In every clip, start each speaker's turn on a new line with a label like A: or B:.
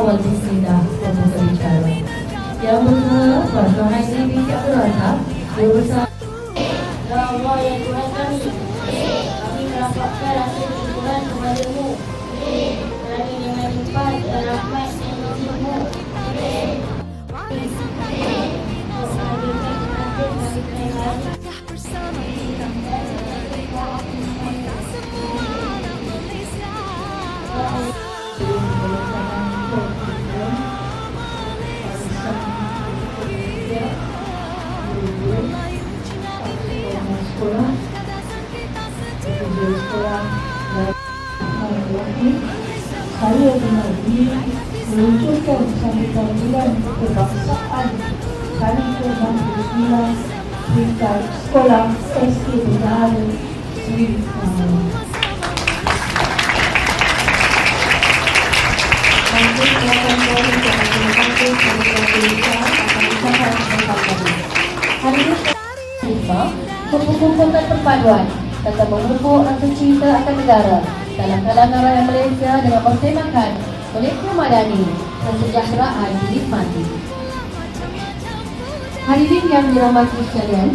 A: wal Bismillah untuk berbicara. Yang pertama, Tuan Haji binti Abdul Razak, dia bersama
B: Ya Allah, ya Tuhan kami melaporkan rasa syukuran kepadamu kerana dengan lipat dan rahmat dan izin-Mu untuk menghadirkan pengantin bagi pernikahan
A: sekolah, sekolah saya dengan ini meluncurkan sambutan bulan kebangsaan hari ke-69 tingkat sekolah SK Bendahara Seri Hari ini membukukan perpaduan serta memupuk rasa cinta akan negara dalam kalangan rakyat Malaysia dengan bertemakan Malaysia Madani, kesejahteraan dinikmati. Hadirin yang dirahmati sekalian,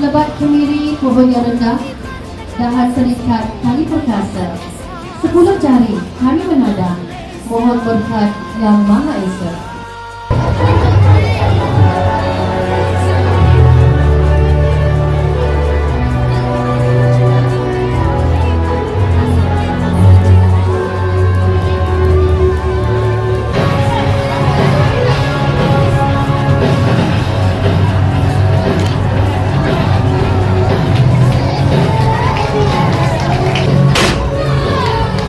A: lebat kemiri pohonnya rendah, dahan serikat tali perkasa, 10 jari kami menadang, mohon berkat Yang Maha Esa.